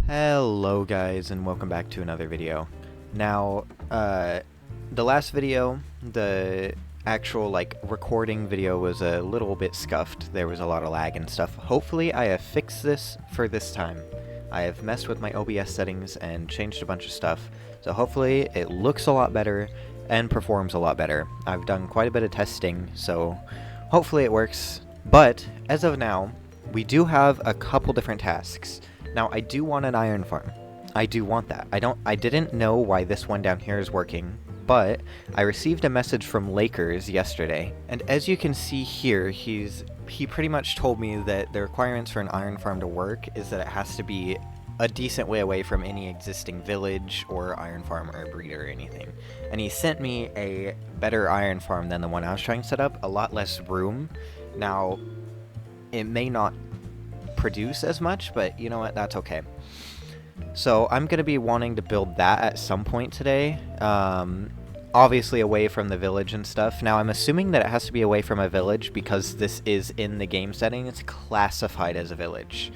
Hello guys, and welcome back to another video. Now, the last video, the actual recording video was a little bit scuffed. There was a lot of lag and stuff. Hopefully I have fixed this for this time. I have messed with my OBS settings and changed a bunch of stuff, so hopefully it looks a lot better and performs a lot better. I've done quite a bit of testing, so hopefully it works. But as of now, we do have a couple different tasks. Now, I do want an iron farm. I do want that. I didn't know why this one down here is working, but I received a message from Lakers yesterday, and as you can see here, he pretty much told me that the requirements for an iron farm to work is that it has to be a decent way away from any existing village or iron farm or breeder or anything. And he sent me a better iron farm than the one I was trying to set up, a lot less room. Now, it may not produce as much, but you know what, that's okay. So I'm going to be wanting to build that at some point today, obviously away from the village and stuff. Now I'm assuming that it has to be away from a village because this is in the game setting. It's classified as a village,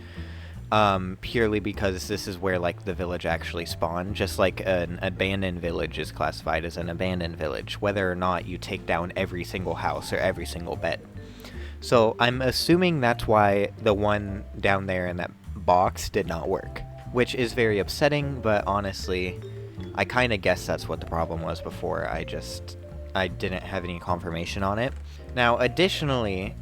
purely because this is where the village actually spawned, just like an abandoned village is classified as an abandoned village, whether or not you take down every single house or every single bed. So I'm assuming that's why the one down there in that box did not work, which is very upsetting, but honestly, I kind of guess that's what the problem was before. I didn't have any confirmation on it. Now, additionally,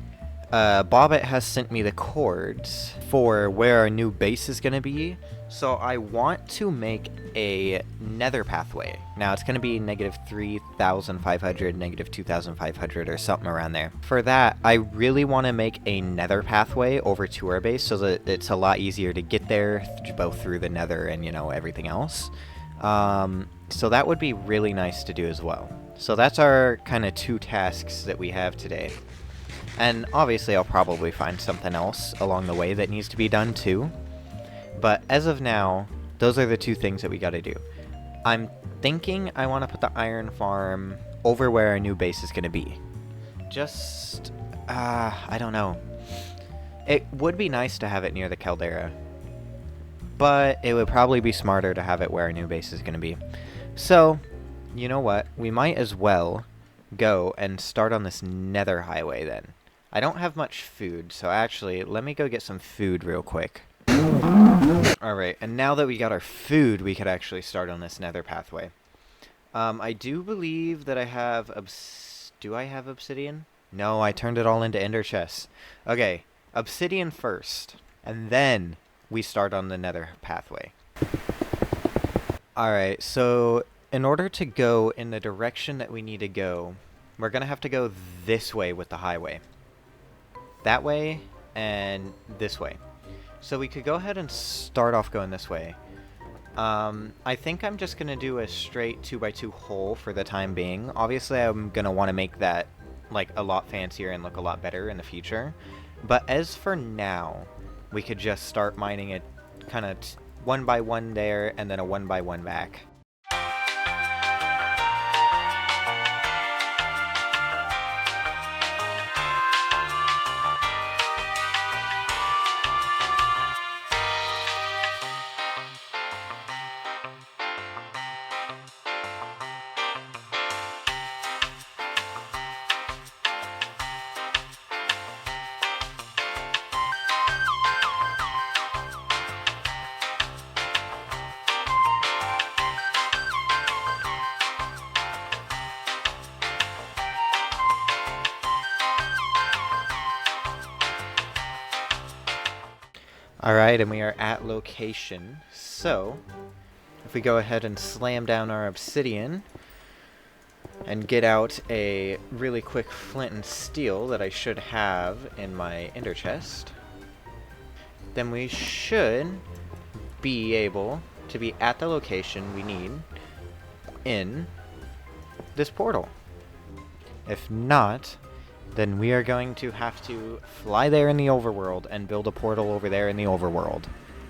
Bobbit has sent me the coords for where our new base is going to be, so I want to make a nether pathway. Now, it's going to be -3,500, -2,500, or something around there. For that, I really want to make a nether pathway over to our base so that it's a lot easier to get there, both through the nether and, everything else. So that would be really nice to do as well. So that's our kind of two tasks that we have today. And obviously I'll probably find something else along the way that needs to be done too. But as of now, those are the two things that we gotta do. I'm thinking I want to put the iron farm over where our new base is gonna be. Just, I don't know. It would be nice to have it near the Caldera, but it would probably be smarter to have it where our new base is gonna be. So, you know what? We might as well go and start on this nether highway then. I don't have much food, so actually, let me go get some food real quick. Alright, and now that we got our food, we could actually start on this nether pathway. I do believe that I have do I have obsidian? No, I turned it all into ender chests. Okay, obsidian first, and then we start on the nether pathway. Alright, so in order to go in the direction that we need to go, we're going to have to go this way with the highway. That way, and this way. So we could go ahead and start off going this way. I think I'm just going to do a straight 2x2 hole for the time being. Obviously, I'm going to want to make that a lot fancier and look a lot better in the future. But as for now, we could just start mining it kind of 1 by 1 there and then a 1 by 1 back. Alright, and we are at location. So, if we go ahead and slam down our obsidian and get out a really quick flint and steel that I should have in my ender chest, then we should be able to be at the location we need in this portal. If not, then we are going to have to fly there in the overworld and build a portal over there in the overworld,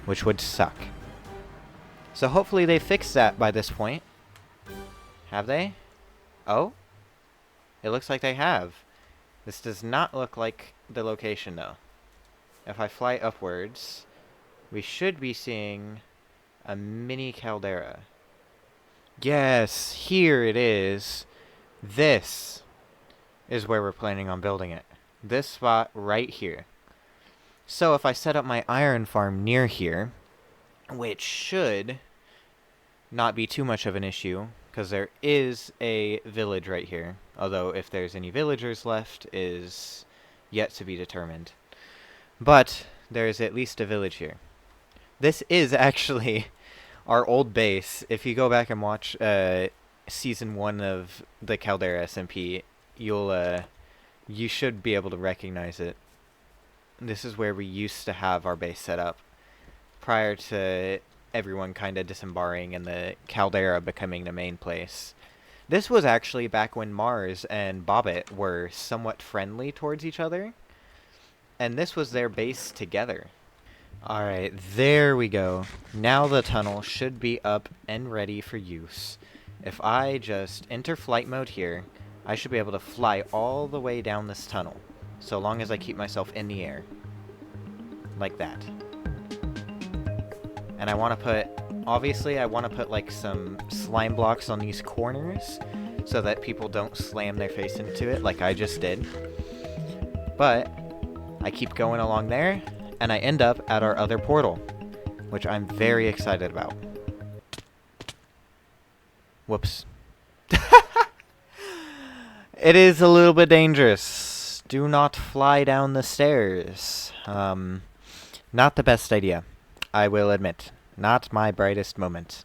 which would suck. So hopefully they fixed that by this point. Have they? Oh? It looks like they have. This does not look like the location though. If I fly upwards, we should be seeing A mini caldera. Yes, here it is. This is where we're planning on building it. This spot right here. So if I set up my iron farm near here, which should not be too much of an issue, because there is a village right here. Although if there's any villagers left is yet to be determined. But there is at least a village here. This is actually our old base. If you go back and watch Season 1 of the Caldera SMP, you should be able to recognize it. This is where we used to have our base set up, prior to everyone kind of disembarring and the Caldera becoming the main place. This was actually back when Mars and Bobbit were somewhat friendly towards each other, and this was their base together. Alright, there we go. Now the tunnel should be up and ready for use. If I just enter flight mode here, I should be able to fly all the way down this tunnel, so long as I keep myself in the air. Like that. And I want to put, obviously I want to put like some slime blocks on these corners, so that people don't slam their face into it like I just did. But I keep going along there, and I end up at our other portal, which I'm very excited about. Whoops. It is a little bit dangerous. Do not fly down the stairs. Not the best idea, I will admit. Not my brightest moment.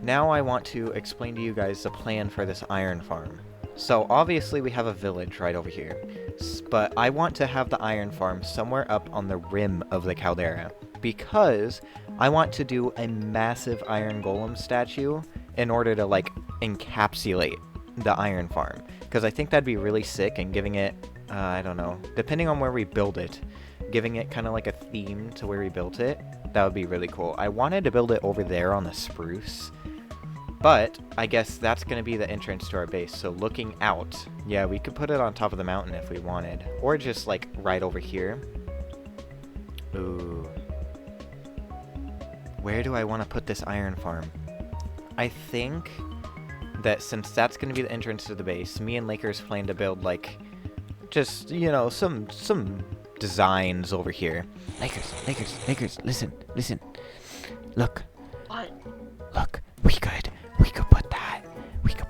Now I want to explain to you guys the plan for this iron farm. So obviously we have a village right over here, but I want to have the iron farm somewhere up on the rim of the caldera, because I want to do a massive iron golem statue in order to like encapsulate the iron farm, because I think that'd be really sick, and giving it, I don't know, depending on where we build it, giving it kind of like a theme to where we built it, that would be really cool. I wanted to build it over there on the spruce, but I guess that's going to be the entrance to our base, so looking out, yeah, we could put it on top of the mountain if we wanted, or just like right over here. Ooh. Where do I want to put this iron farm? I think that since that's going to be the entrance to the base, me and Lakers plan to build like, just, you know, some designs over here. Lakers, listen. Look. What? Look, we could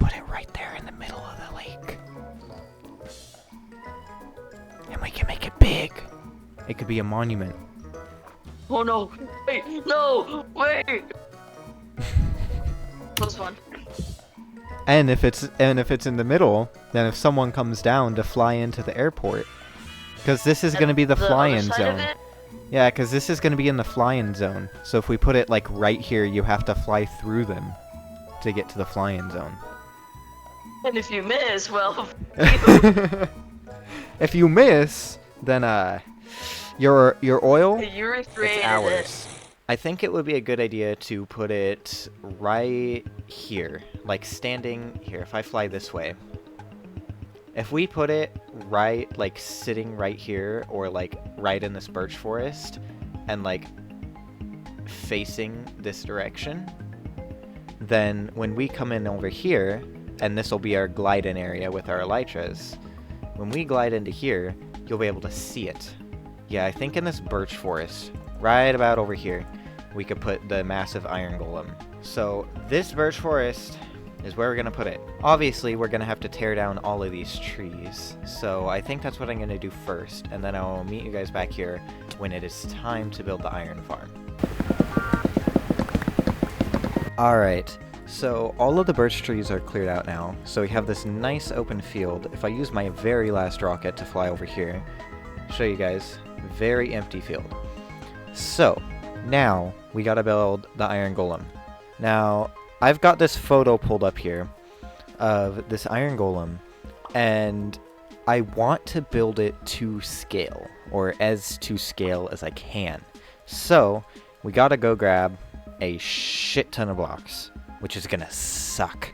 put it right there in the middle of the lake. And we can make it big. It could be a monument. Oh no! Wait! No! Wait! Close one. And if it's in the middle, then if someone comes down to fly into the airport, because this is going to be the fly-in zone. Yeah, because this is going to be in the fly-in zone. So if we put it like right here, you have to fly through them to get to the fly-in zone. And if you miss, well, if you miss, then your oil, you it's recreated ours. it. I think it would be a good idea to put it right here, like standing here. If I fly this way, if we put it right, like sitting right here, or like right in this birch forest, and like facing this direction, then when we come in over here, and this will be our glide-in area with our elytras, when we glide into here, you'll be able to see it. Yeah, I think in this birch forest, right about over here, we could put the massive iron golem. So this birch forest is where we're going to put it. Obviously, we're going to have to tear down all of these trees, so I think that's what I'm going to do first, and then I'll meet you guys back here when it is time to build the iron farm. Alright, so all of the birch trees are cleared out now, so we have this nice open field. If I use my very last rocket to fly over here, show you guys, very empty field. So, now we gotta build the iron golem. Now, I've got this photo pulled up here of this iron golem, and I want to build it to scale, or as to scale as I can. So, we gotta go grab a shit ton of blocks, which is gonna suck.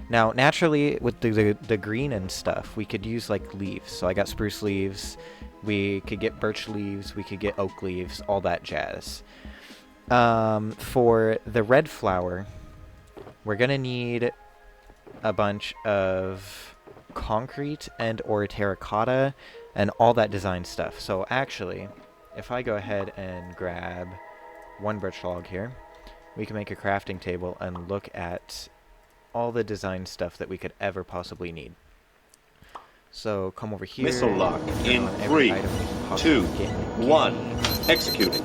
Now, naturally, with the green and stuff, we could use like leaves. So I got spruce leaves, we could get birch leaves, we could get oak leaves, all that jazz. For the red flower, we're gonna need a bunch of concrete and or terracotta and all that design stuff. So actually, if I go ahead and grab one birch log here, we can make a crafting table and look at all the design stuff that we could ever possibly need. So come over here. Missile lock in on every 3, item we can 2, possibly get. 1. Executing.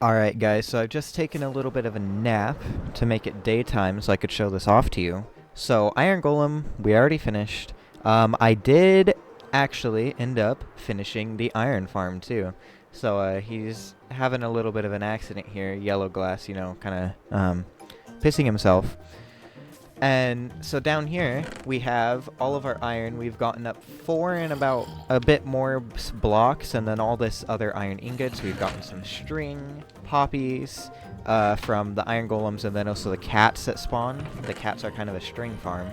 Alright guys, so I've just taken a little bit of a nap to make it daytime so I could show this off to you. So Iron Golem, we already finished. I did actually end up finishing the iron farm too. So he's having a little bit of an accident here, yellow glass, you know, kind of pissing himself. And so down here, we have all of our iron. We've gotten up 4 and about a bit more blocks, and then all this other iron ingots. We've gotten some string, poppies from the iron golems, and then also the cats that spawn. The cats are kind of a string farm.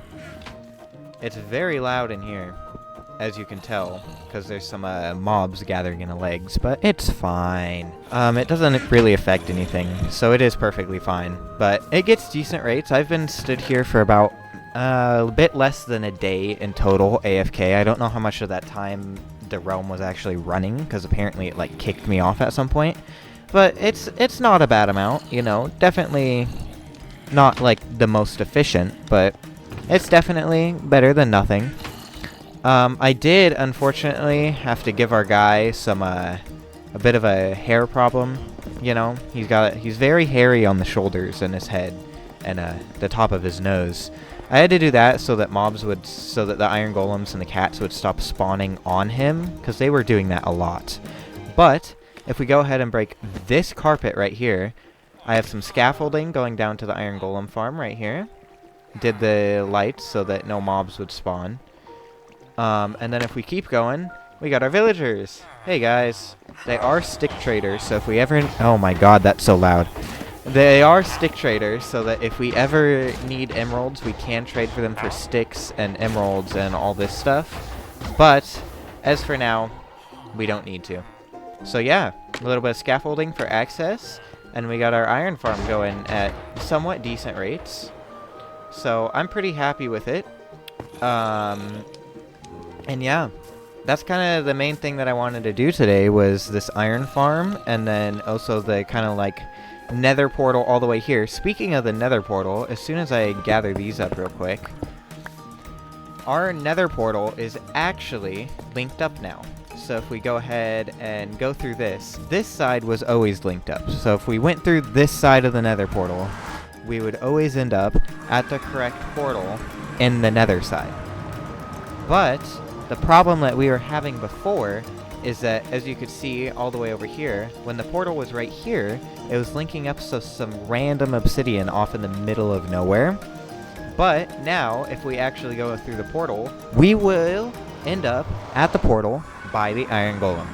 It's very loud in here, as you can tell, because there's some mobs gathering in the legs, but it's fine. It doesn't really affect anything, so it is perfectly fine. But it gets decent rates. I've been stood here for about a bit less than a day in total, AFK. I don't know how much of that time the realm was actually running, because apparently it like kicked me off at some point. But it's not a bad amount, you know. Definitely not like the most efficient, but it's definitely better than nothing. I did, unfortunately, have to give our guy some, a bit of a hair problem, you know? He's very hairy on the shoulders and his head, and, the top of his nose. I had to do that so that so that the iron golems and the cats would stop spawning on him, because they were doing that a lot. But, if we go ahead and break this carpet right here, I have some scaffolding going down to the iron golem farm right here. Did the lights so that no mobs would spawn. And then if we keep going, we got our villagers. Hey guys, they are stick traders, so if we ever... Oh my god, that's so loud. They are stick traders, so that if we ever need emeralds, we can trade for them for sticks and emeralds and all this stuff. But, as for now, we don't need to. So yeah, a little bit of scaffolding for access, and we got our iron farm going at somewhat decent rates. So I'm pretty happy with it. And yeah, that's kind of the main thing that I wanted to do today was this iron farm, and then also the kind of like nether portal all the way here. Speaking of the nether portal, as soon as I gather these up real quick, our nether portal is actually linked up now. So if we go ahead and go through this side was always linked up. So if we went through this side of the nether portal, we would always end up at the correct portal in the nether side. But the problem that we were having before is that, as you could see all the way over here, when the portal was right here, it was linking up to some random obsidian off in the middle of nowhere. But now, if we actually go through the portal, we will end up at the portal by the iron golem,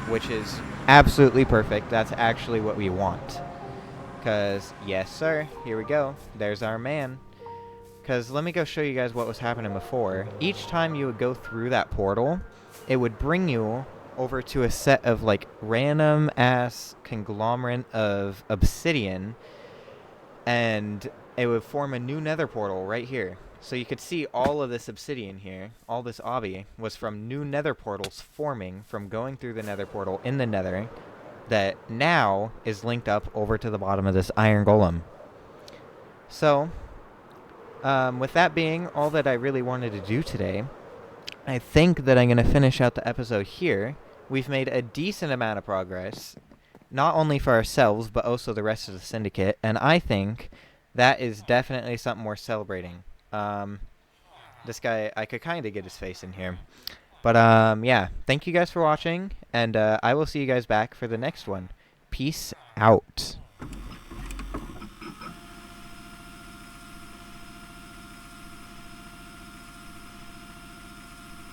which is absolutely perfect. That's actually what we want. Because, yes sir, here we go. There's our man. Because let me go show you guys what was happening before. Each time you would go through that portal, it would bring you over to a set of like random ass conglomerate of obsidian, and it would form a new nether portal right here. So you could see all of this obsidian here, all this obby, was from new nether portals forming from going through the nether portal in the nether that now is linked up over to the bottom of this iron golem. So with that being all that I really wanted to do today, I think that I'm going to finish out the episode here. We've made a decent amount of progress, not only for ourselves, but also the rest of the syndicate, and I think that is definitely something worth celebrating. This guy, I could kind of get his face in here. But, yeah, thank you guys for watching, and I will see you guys back for the next one. Peace out.